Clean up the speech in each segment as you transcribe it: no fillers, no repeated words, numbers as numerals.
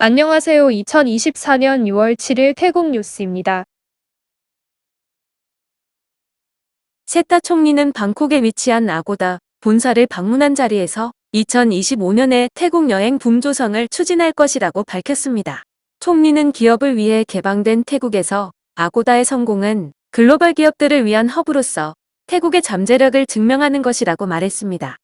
안녕하세요. 2024년 6월 7일 태국 뉴스입니다. 세타 총리는 방콕에 위치한 아고다 본사를 방문한 자리에서 2025년에 태국 여행 붐 조성을 추진할 것이라고 밝혔습니다. 총리는 기업을 위해 개방된 태국에서 아고다의 성공은 글로벌 기업들을 위한 허브로서 태국의 잠재력을 증명하는 것이라고 말했습니다.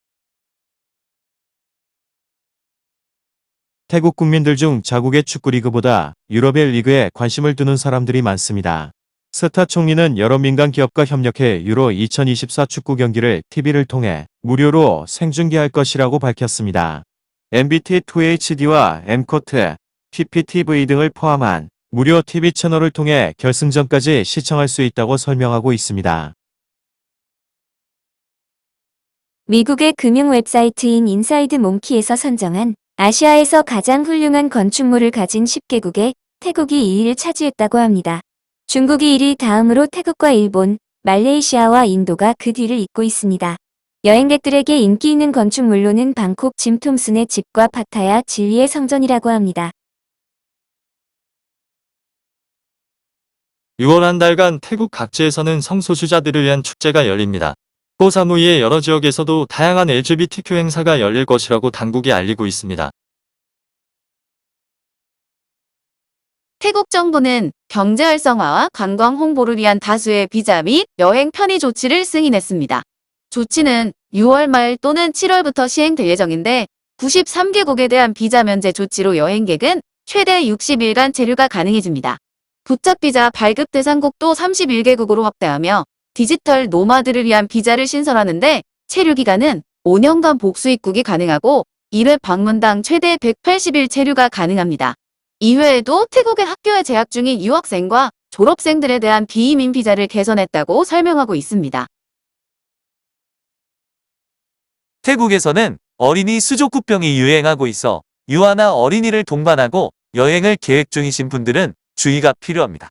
태국 국민들 중 자국의 축구 리그보다 유럽의 리그에 관심을 두는 사람들이 많습니다. 스타 총리는 여러 민간 기업과 협력해 유로 2024 축구 경기를 TV를 통해 무료로 생중계할 것이라고 밝혔습니다. MBT 2HD와 M코트, PPTV 등을 포함한 무료 TV 채널을 통해 결승전까지 시청할 수 있다고 설명하고 있습니다. 미국의 금융 웹사이트인 인사이드 몽키에서 선정한 아시아에서 가장 훌륭한 건축물을 가진 10개국에 태국이 2위를 차지했다고 합니다. 중국이 1위 다음으로 태국과 일본, 말레이시아와 인도가 그 뒤를 잇고 있습니다. 여행객들에게 인기 있는 건축물로는 방콕 짐 톰슨의 집과 파타야 진리의 성전이라고 합니다. 6월 한 달간 태국 각지에서는 성소수자들을 위한 축제가 열립니다. 코사무이의 여러 지역에서도 다양한 LGBTQ 행사가 열릴 것이라고 당국이 알리고 있습니다. 태국 정부는 경제 활성화와 관광 홍보를 위한 다수의 비자 및 여행 편의 조치를 승인했습니다. 조치는 6월 말 또는 7월부터 시행될 예정인데 93개국에 대한 비자 면제 조치로 여행객은 최대 60일간 체류가 가능해집니다. 부착 비자 발급 대상국도 31개국으로 확대하며 디지털 노마드를 위한 비자를 신설하는데 체류 기간은 5년간 복수 입국이 가능하고 1회 방문당 최대 180일 체류가 가능합니다. 이외에도 태국의 학교에 재학 중인 유학생과 졸업생들에 대한 비이민 비자를 개선했다고 설명하고 있습니다. 태국에서는 어린이 수족구병이 유행하고 있어 유아나 어린이를 동반하고 여행을 계획 중이신 분들은 주의가 필요합니다.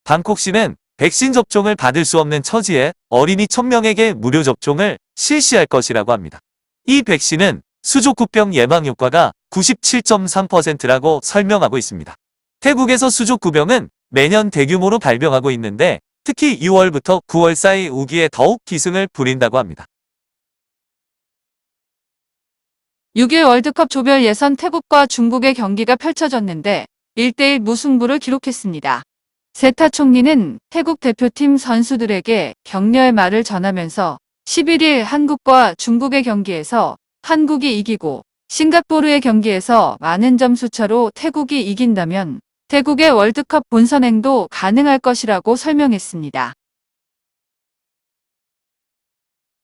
방콕시는 백신 접종을 받을 수 없는 처지에 어린이 1000명에게 무료 접종을 실시할 것이라고 합니다. 이 백신은 수족구병 예방 효과가 97.3%라고 설명하고 있습니다. 태국에서 수족구병은 매년 대규모로 발병하고 있는데 특히 6월부터 9월 사이 우기에 더욱 기승을 부린다고 합니다. 6일 월드컵 조별 예선 태국과 중국의 경기가 펼쳐졌는데 1대1 무승부를 기록했습니다. 세타 총리는 태국 대표팀 선수들에게 격려의 말을 전하면서 11일 한국과 중국의 경기에서 한국이 이기고 싱가포르의 경기에서 많은 점수 차로 태국이 이긴다면 태국의 월드컵 본선행도 가능할 것이라고 설명했습니다.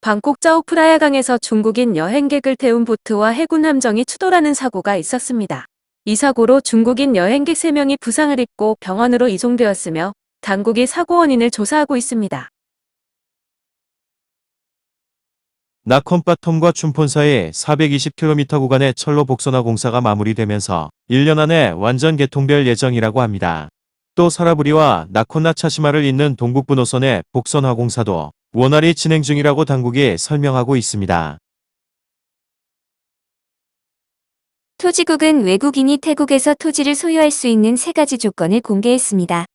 방콕 짜오프라야강에서 중국인 여행객을 태운 보트와 해군 함정이 추돌하는 사고가 있었습니다. 이 사고로 중국인 여행객 3명이 부상을 입고 병원으로 이송되었으며 당국이 사고 원인을 조사하고 있습니다. 나콘바톰과 춘폰 사이 420km 구간의 철로 복선화 공사가 마무리되면서 1년 안에 완전 개통될 예정이라고 합니다. 또 사라부리와 나콘나 차시마를 잇는 동북부 노선의 복선화 공사도 원활히 진행 중이라고 당국이 설명하고 있습니다. 토지국은 외국인이 태국에서 토지를 소유할 수 있는 3가지 조건을 공개했습니다.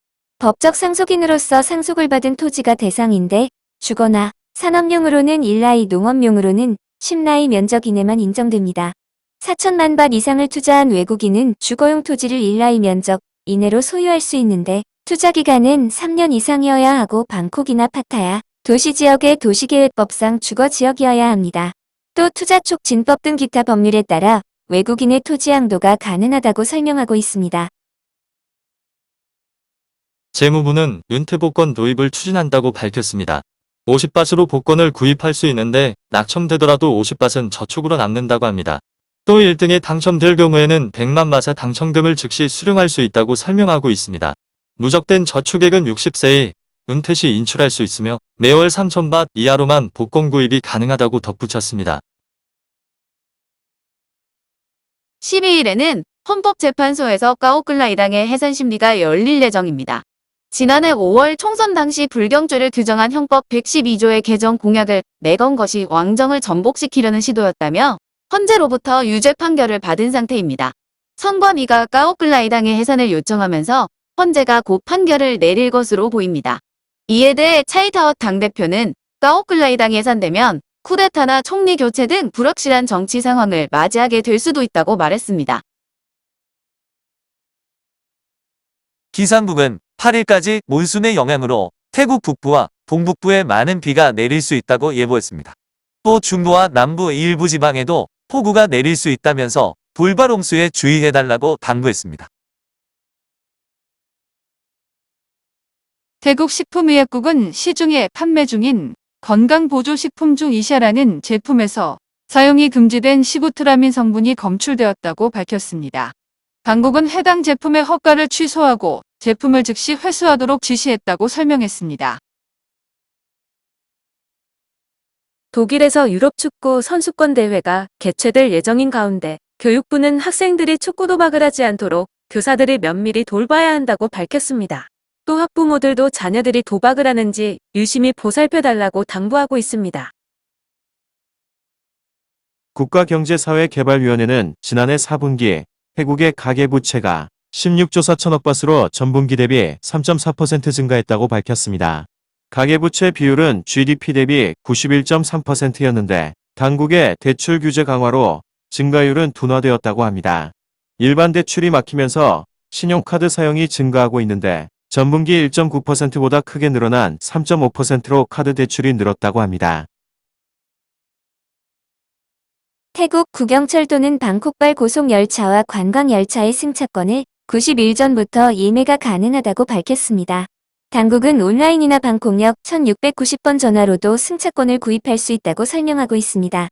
법적 상속인으로서 상속을 받은 토지가 대상인데 주거나 산업용으로는 1라이, 농업용으로는 10라이 면적 이내만 인정됩니다. 4천만 밭 이상을 투자한 외국인은 주거용 토지를 1라이 면적 이내로 소유할 수 있는데 투자기간은 3년 이상이어야 하고 방콕이나 파타야, 도시지역의 도시계획법상 주거지역이어야 합니다. 또 투자촉진법 등 기타 법률에 따라 외국인의 토지 양도가 가능하다고 설명하고 있습니다. 재무부는 윤태복권 도입을 추진한다고 밝혔습니다. 50밭으로 복권을 구입할 수 있는데 낙첨되더라도 50밭은 저축으로 남는다고 합니다. 또 1등에 당첨될 경우에는 100만 바트 당첨금을 즉시 수령할 수 있다고 설명하고 있습니다. 누적된 저축액은 60세의 은퇴 시 인출할 수 있으며 매월 3,000밭 이하로만 복권 구입이 가능하다고 덧붙였습니다. 12일에는 헌법재판소에서 까오클라이당의 해산 심리가 열릴 예정입니다. 지난해 5월 총선 당시 불경죄를 규정한 형법 112조의 개정 공약을 내건 것이 왕정을 전복시키려는 시도였다며 헌재로부터 유죄 판결을 받은 상태입니다. 선관위가 까오클라이당의 해산을 요청하면서 헌재가 곧 판결을 내릴 것으로 보입니다. 이에 대해 차이타워 당대표는 까오클라이당이 해산되면 쿠데타나 총리 교체 등 불확실한 정치 상황을 맞이하게 될 수도 있다고 말했습니다. 기상국은 8일까지 몬순의 영향으로 태국 북부와 동북부에 많은 비가 내릴 수 있다고 예보했습니다. 또 중부와 남부 일부 지방에도 폭우가 내릴 수 있다면서 돌발 홍수에 주의해달라고 당부했습니다. 태국 식품의약국은 시중에 판매 중인 건강보조식품 중 이샤라는 제품에서 사용이 금지된 시부트라민 성분이 검출되었다고 밝혔습니다. 당국은 해당 제품의 허가를 취소하고 제품을 즉시 회수하도록 지시했다고 설명했습니다. 독일에서 유럽 축구 선수권 대회가 개최될 예정인 가운데 교육부는 학생들이 축구 도박을 하지 않도록 교사들이 면밀히 돌봐야 한다고 밝혔습니다. 또 학부모들도 자녀들이 도박을 하는지 유심히 보살펴달라고 당부하고 있습니다. 국가경제사회개발위원회는 지난해 4분기 태국의 가계부채가 16조 4천억 바트로 전분기 대비 3.4% 증가했다고 밝혔습니다. 가계부채 비율은 GDP 대비 91.3%였는데 당국의 대출 규제 강화로 증가율은 둔화되었다고 합니다. 일반 대출이 막히면서 신용카드 사용이 증가하고 있는데 전분기 1.9%보다 크게 늘어난 3.5%로 카드 대출이 늘었다고 합니다. 태국 국영철도는 방콕발 고속열차와 관광열차의 승차권을 90일 전부터 예매가 가능하다고 밝혔습니다. 당국은 온라인이나 방콕역 1690번 전화로도 승차권을 구입할 수 있다고 설명하고 있습니다.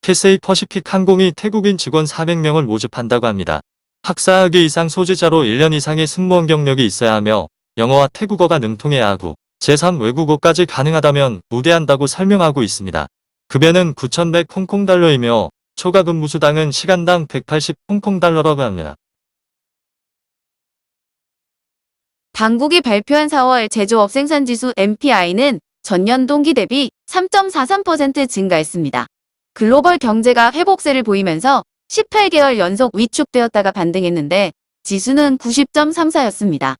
캐세이 퍼시픽 항공이 태국인 직원 400명을 모집한다고 합니다. 학사학위 이상 소지자로 1년 이상의 승무원 경력이 있어야 하며 영어와 태국어가 능통해야 하고 제3 외국어까지 가능하다면 우대한다고 설명하고 있습니다. 급여는 9,100 홍콩달러이며 초과 근무 수당은 시간당 180 홍콩달러라고 합니다. 당국이 발표한 4월 제조업 생산지수 MPI는 전년 동기 대비 3.43% 증가했습니다. 글로벌 경제가 회복세를 보이면서 18개월 연속 위축되었다가 반등했는데 지수는 90.34였습니다.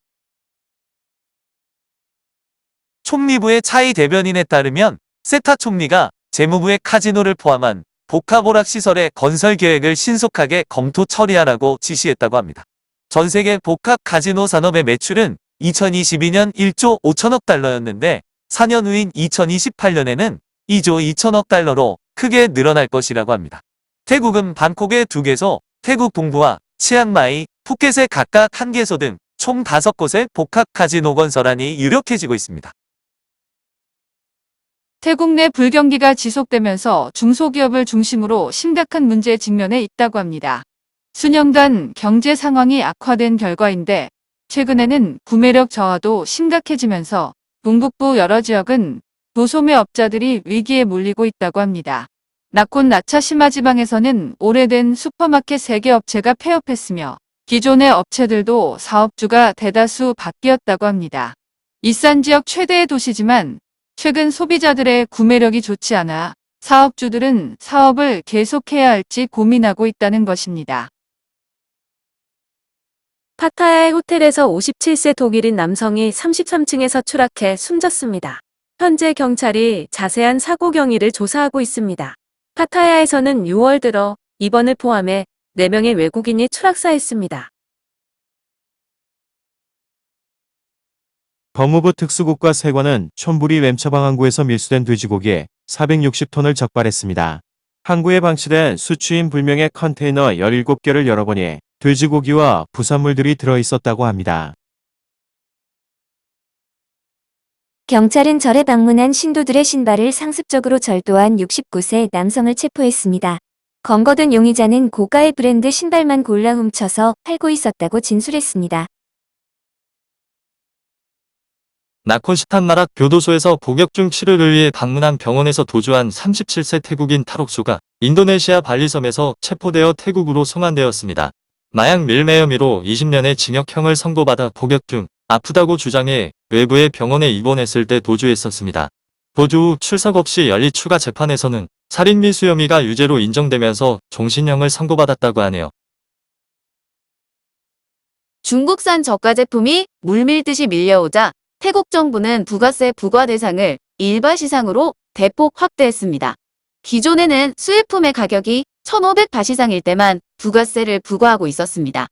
총리부의 차이 대변인에 따르면 세타 총리가 재무부의 카지노를 포함한 복합오락 시설의 건설 계획을 신속하게 검토 처리하라고 지시했다고 합니다. 전 세계 복합 카지노 산업의 매출은 2022년 1조 5천억 달러였는데 4년 후인 2028년에는 2조 2천억 달러로 크게 늘어날 것이라고 합니다. 태국은 방콕의 2개소, 태국 동부와 치앙마이, 푸켓에 각각 1개소 등 총 5곳의 복합 카지노 건설안이 유력해지고 있습니다. 태국 내 불경기가 지속되면서 중소기업을 중심으로 심각한 문제에 직면해 있다고 합니다. 수년간 경제 상황이 악화된 결과인데 최근에는 구매력 저하도 심각해지면서 동북부 여러 지역은 도소매 업자들이 위기에 몰리고 있다고 합니다. 나콘 나차시마 지방에서는 오래된 슈퍼마켓 3개 업체가 폐업했으며 기존의 업체들도 사업주가 대다수 바뀌었다고 합니다. 이산 지역 최대의 도시지만 최근 소비자들의 구매력이 좋지 않아 사업주들은 사업을 계속해야 할지 고민하고 있다는 것입니다. 파타야의 호텔에서 57세 독일인 남성이 33층에서 추락해 숨졌습니다. 현재 경찰이 자세한 사고 경위를 조사하고 있습니다. 파타야에서는 6월 들어 입원을 포함해 4명의 외국인이 추락사했습니다. 법무부 특수국과 세관은 촌부리 램처방항구에서 밀수된 돼지고기 460톤을 적발했습니다. 항구에 방치된 수취인 불명의 컨테이너 17개를 열어보니 돼지고기와 부산물들이 들어있었다고 합니다. 경찰은 절에 방문한 신도들의 신발을 상습적으로 절도한 69세 남성을 체포했습니다. 검거된 용의자는 고가의 브랜드 신발만 골라 훔쳐서 팔고 있었다고 진술했습니다. 나콘시탄 나락 교도소에서 복역중 치료를 위해 방문한 병원에서 도주한 37세 태국인 탈옥수가 인도네시아 발리섬에서 체포되어 태국으로 송환되었습니다. 마약 밀매 혐의로 20년의 징역형을 선고받아 복역 중 아프다고 주장해 외부의 병원에 입원했을 때 도주했었습니다. 도주 후 출석 없이 열린 추가 재판에서는 살인 미수 혐의가 유죄로 인정되면서 종신형을 선고받았다고 하네요. 중국산 저가 제품이 물밀듯이 밀려오자 태국 정부는 부가세 부과 대상을 일반 시상으로 대폭 확대했습니다. 기존에는 수입품의 가격이 1,500바 이상일 때만 부가세를 부과하고 있었습니다.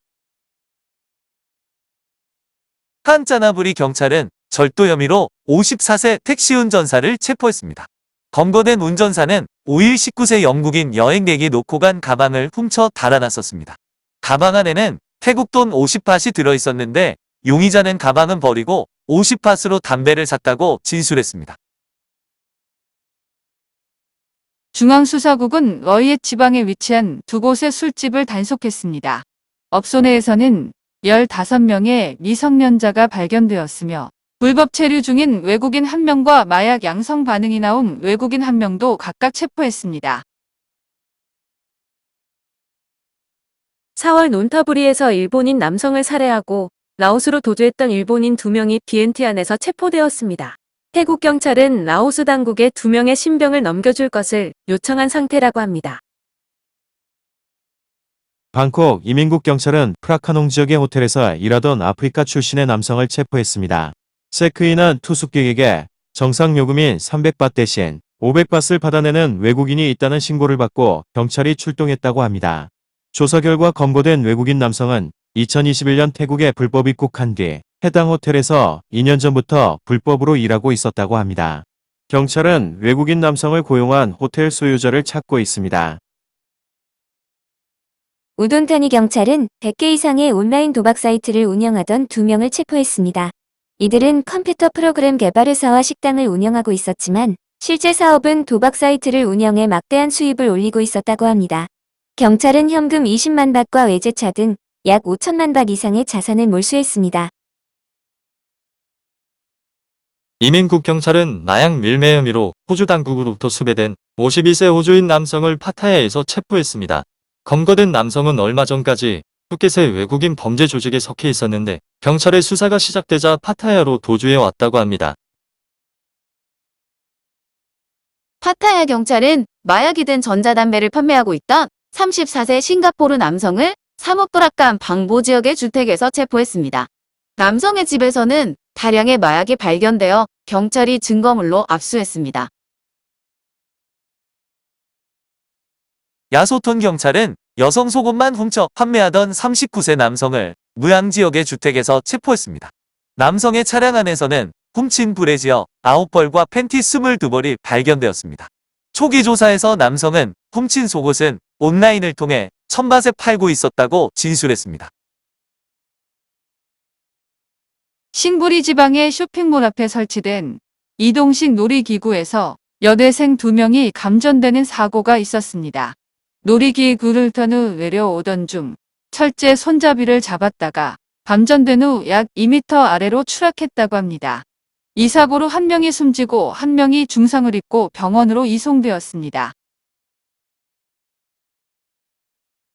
칸짜나부리 경찰은 절도 혐의로 54세 택시 운전사를 체포했습니다. 검거된 운전사는 5일 19세 영국인 여행객이 놓고 간 가방을 훔쳐 달아났었습니다. 가방 안에는 태국 돈 50팟이 들어있었는데 용의자는 가방은 버리고 50팟으로 담배를 샀다고 진술했습니다. 중앙수사국은 러이엣 지방에 위치한 두 곳의 술집을 단속했습니다. 업소 내에서는 15명의 미성년자가 발견되었으며 불법 체류 중인 외국인 1명과 마약 양성 반응이 나온 외국인 1명도 각각 체포했습니다. 4월 논타부리에서 일본인 남성을 살해하고 라오스로 도주했던 일본인 2명이 비엔티안에서 체포되었습니다. 태국 경찰은 라오스 당국에 2명의 신병을 넘겨줄 것을 요청한 상태라고 합니다. 방콕 이민국 경찰은 프라카농 지역의 호텔에서 일하던 아프리카 출신의 남성을 체포했습니다. 체크인한 투숙객에게 정상 요금인 300바 대신 500바트를 받아내는 외국인이 있다는 신고를 받고 경찰이 출동했다고 합니다. 조사 결과 검거된 외국인 남성은 2021년 태국에 불법 입국한 뒤 해당 호텔에서 2년 전부터 불법으로 일하고 있었다고 합니다. 경찰은 외국인 남성을 고용한 호텔 소유자를 찾고 있습니다. 우돈타니 경찰은 100개 이상의 온라인 도박 사이트를 운영하던 2명을 체포했습니다. 이들은 컴퓨터 프로그램 개발 회사와 식당을 운영하고 있었지만 실제 사업은 도박 사이트를 운영해 막대한 수입을 올리고 있었다고 합니다. 경찰은 현금 20만 밭과 외제차 등 약 5천만 밭 이상의 자산을 몰수했습니다. 이민국 경찰은 마약 밀매 혐의로 호주 당국으로부터 수배된 52세 호주인 남성을 파타야에서 체포했습니다. 검거된 남성은 얼마 전까지 푸켓의 외국인 범죄 조직에 속해 있었는데 경찰의 수사가 시작되자 파타야로 도주해 왔다고 합니다. 파타야 경찰은 마약이 든 전자담배를 판매하고 있던 34세 싱가포르 남성을 사무프라칸 방보 지역의 주택에서 체포했습니다. 남성의 집에서는 다량의 마약이 발견되어 경찰이 증거물로 압수했습니다. 야소톤 경찰은 여성 속옷만 훔쳐 판매하던 39세 남성을 무양 지역의 주택에서 체포했습니다. 남성의 차량 안에서는 훔친 브래지어 9벌과 팬티 22벌이 발견되었습니다. 초기 조사에서 남성은 훔친 속옷은 온라인을 통해 1,000밭에 팔고 있었다고 진술했습니다. 싱부리 지방의 쇼핑몰 앞에 설치된 이동식 놀이기구에서 여대생 2명이 감전되는 사고가 있었습니다. 놀이기구를 탄 후 내려오던 중 철제 손잡이를 잡았다가 감전된 후 약 2m 아래로 추락했다고 합니다. 이 사고로 1명이 숨지고 1명이 중상을 입고 병원으로 이송되었습니다.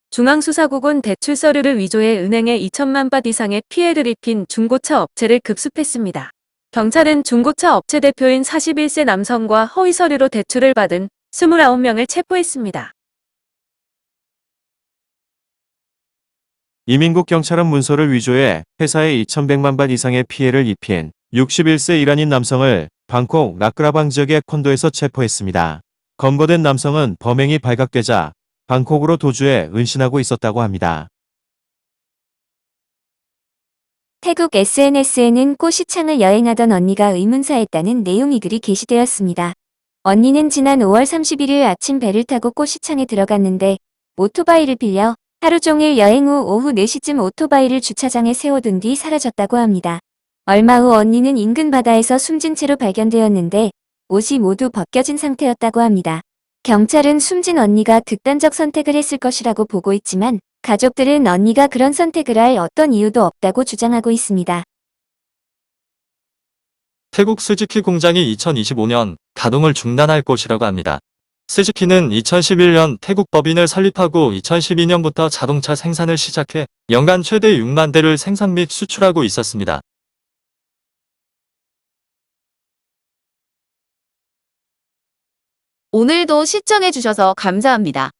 중앙수사국은 대출 서류를 위조해 은행에 2천만 밭 이상의 피해를 입힌 중고차 업체를 급습했습니다. 경찰은 중고차 업체 대표인 41세 남성과 허위 서류로 대출을 받은 29명을 체포했습니다. 이민국 경찰은 문서를 위조해 회사에 2,100만 밭 이상의 피해를 입힌 61세 이란인 남성을 방콕 라크라방 지역의 콘도에서 체포했습니다. 검거된 남성은 범행이 발각되자 방콕으로 도주해 은신하고 있었다고 합니다. 태국 SNS에는 꼬시창을 여행하던 언니가 의문사했다는 내용이 글이 게시되었습니다. 언니는 지난 5월 31일 아침 배를 타고 꼬시창에 들어갔는데 오토바이를 빌려 하루 종일 여행 후 오후 4시쯤 오토바이를 주차장에 세워둔 뒤 사라졌다고 합니다. 얼마 후 언니는 인근 바다에서 숨진 채로 발견되었는데 옷이 모두 벗겨진 상태였다고 합니다. 경찰은 숨진 언니가 극단적 선택을 했을 것이라고 보고 있지만 가족들은 언니가 그런 선택을 할 어떤 이유도 없다고 주장하고 있습니다. 태국 스즈키 공장이 2025년 가동을 중단할 것이라고 합니다. 스즈키는 2011년 태국 법인을 설립하고 2012년부터 자동차 생산을 시작해 연간 최대 6만 대를 생산 및 수출하고 있었습니다. 오늘도 시청해주셔서 감사합니다.